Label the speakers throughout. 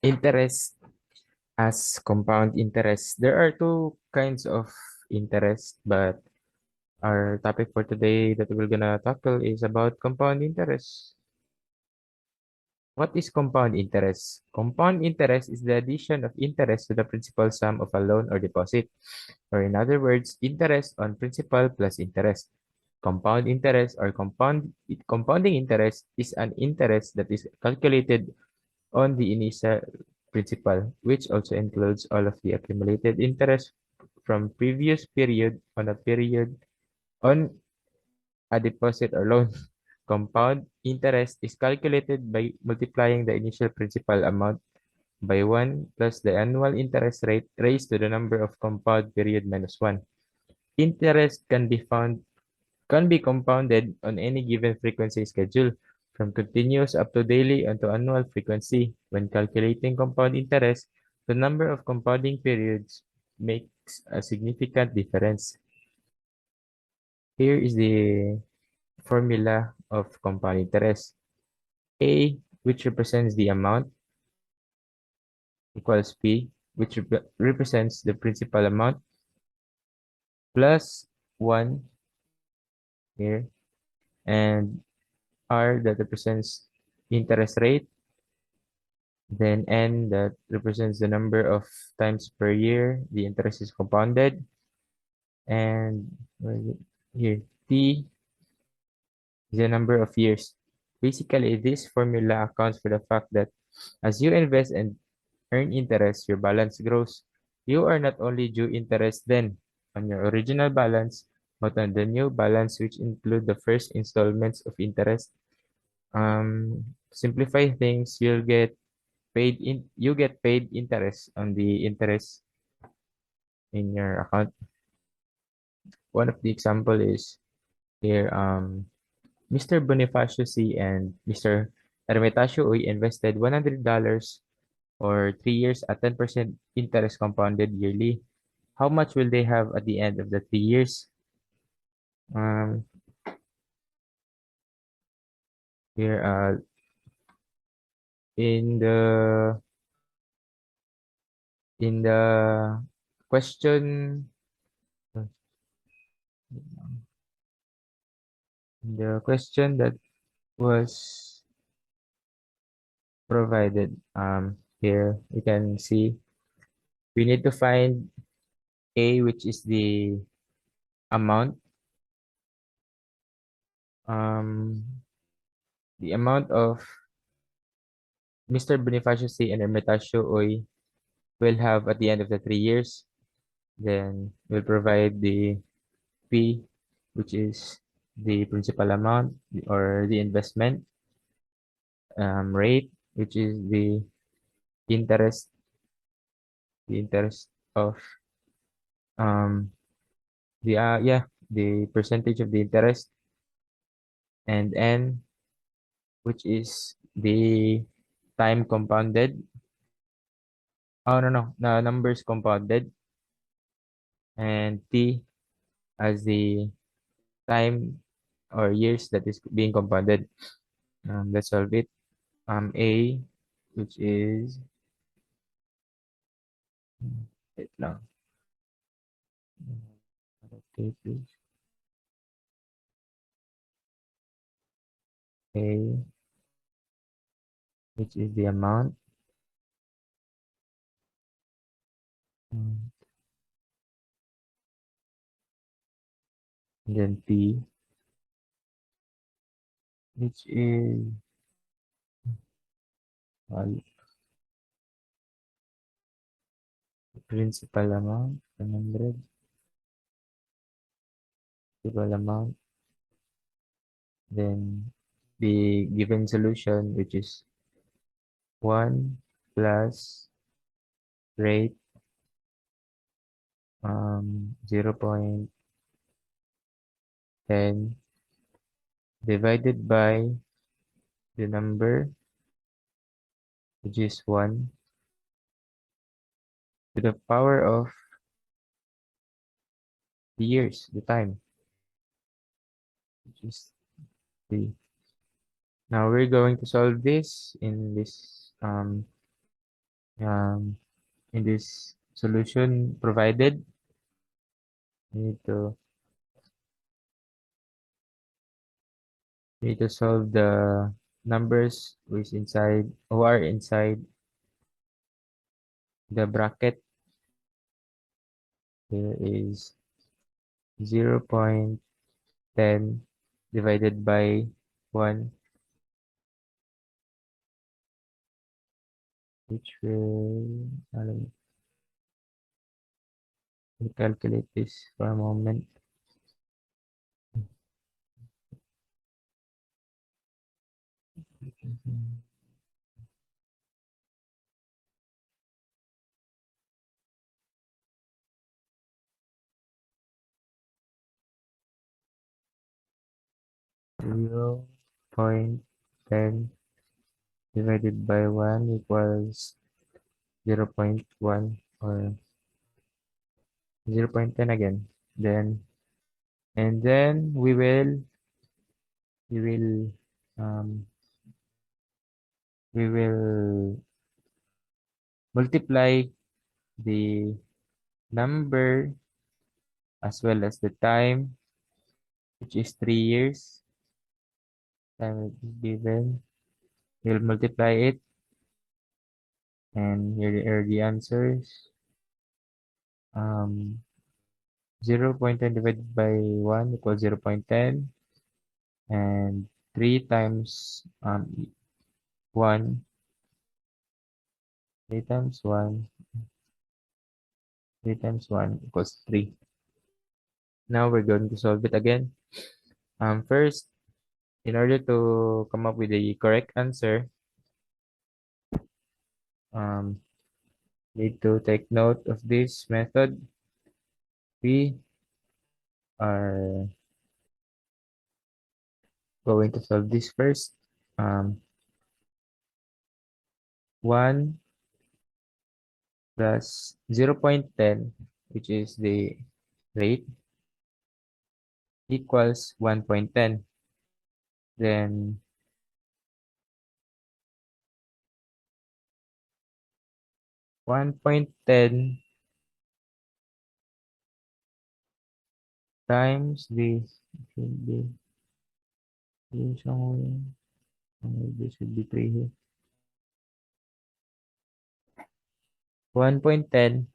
Speaker 1: Interest as compound interest. There are two kinds of interest, but our topic for today that we're gonna tackle is about compound interest. What is compound interest? Compound interest is the addition of interest to the principal sum of a loan or deposit, or in other words, interest on principal plus interest. Compound interest or compounding interest is an interest that is calculated on the initial principal, which also includes all of the accumulated interest from previous period on a deposit or loan. Compound interest is calculated by multiplying the initial principal amount by 1 plus the annual interest rate raised to the number of compound period minus 1. Interest can be compounded on any given frequency schedule, from continuous up to daily onto annual frequency. When calculating compound interest, the number of compounding periods makes a significant difference. Here is the formula of compound interest. A, which represents the amount, equals P, which represents the principal amount, plus 1 here, and R that represents interest rate, then N that represents the number of times per year the interest is compounded, and where is it? Here, T is the number of years. Basically, this formula accounts for the fact that as you invest and earn interest, your balance grows. You are not only due interest then on your original balance, but on the new balance, which include the first installments of interest. Simplify things, you get paid interest on the interest in your account. One of the example is here, Mr. Bonifacio C. and Mr. Hermitacio Uy invested $100 or 3 years at 10% interest compounded yearly. How much will they have at the end of the 3 years? Um, here, in the question, the question that was provided, here we can see we need to find A, which is the amount, um, the amount of Mr. Bonifacio C. and Hermetasio Oy will have at the end of the 3 years. Then we'll provide the P, which is the principal amount or the investment, rate, which is interest, the interest of um the percentage of the interest, and N, which is the time compounded. Oh, no, the numbers compounded, and T as the time or years that is being compounded. Let's solve it. A, which is, wait lang. Okay, please. A, which is the amount. And then P, which is principal amount, 100, principal amount, then the given solution, which is 1 plus rate, 0.10 divided by the number, which is 1 to the power of the years, the time, which is 3. Now we're going to solve this in this Um, in this solution provided, we need to solve the numbers who are inside the bracket. There is 0.10 divided by 1, which will, let me calculate this for a moment. 0.10 divided by 1 equals 0.1 or 0.10 again. Then we will um, we will multiply the number as well as the time, which is 3 years. Time will be given. We'll multiply it, and here are the answers. 0.10 divided by 1 equals 0.10, and 3 times 1, 3 times 1, 3 times 1 equals 3. Now we're going to solve it again. First, in order to come up with the correct answer, um, need to take note of this method. We are going to solve this first. 1 plus 0.10, which is the rate, equals 1.10. Then 1.10 times this should be this should be 3 here. 1.10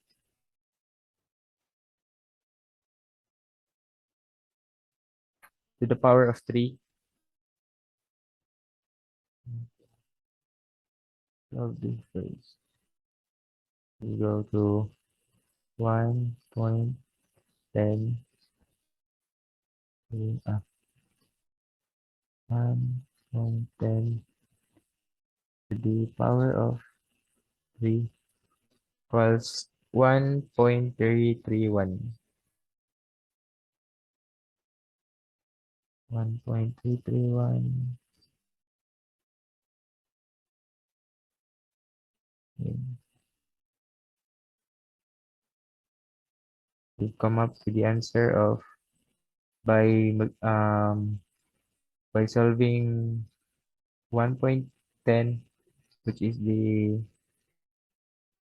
Speaker 1: to the power of 3. Solve this first. We go to 1.10 uh, 1.10 to the power of 3 equals 1.331. 1.331. We come up with the answer of by um by solving 1.10, which is the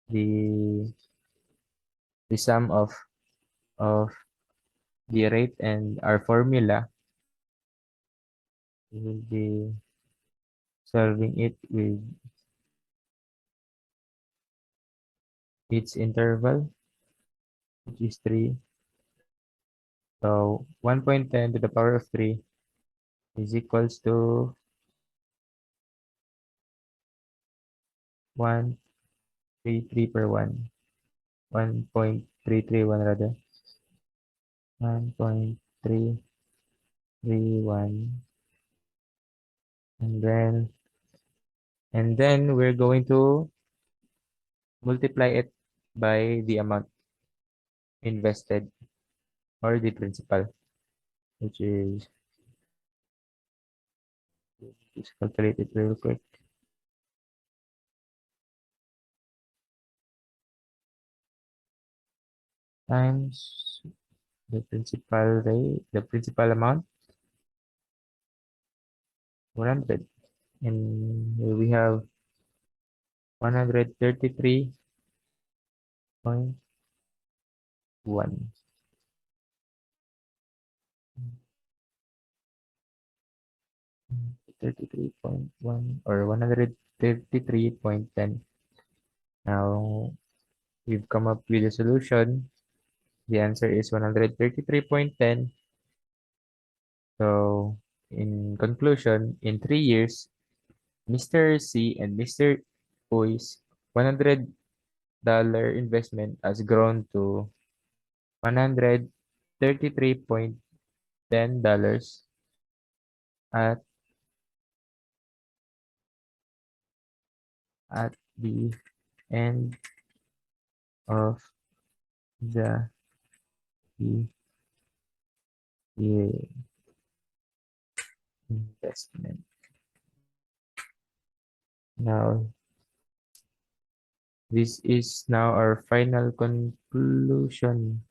Speaker 1: the sum of the rate and our formula. We will be solving it with its interval, which is 3. So 1.10 to the power of 3 is equals to 133 per 1. 1.331 rather. 1.331. And then we're going to multiply it by the amount invested or the principal, which is, just calculate it real quick. Times the principal amount, 400. And here we have 133.1. 33.1 or 133.10. Now we've come up with a solution. The answer is 133.10. So in conclusion, in 3 years, Mr. C and Mr. U's $100 investment has grown to $133.10 at at the end of the the year investment. Now, this is now our final conclusion.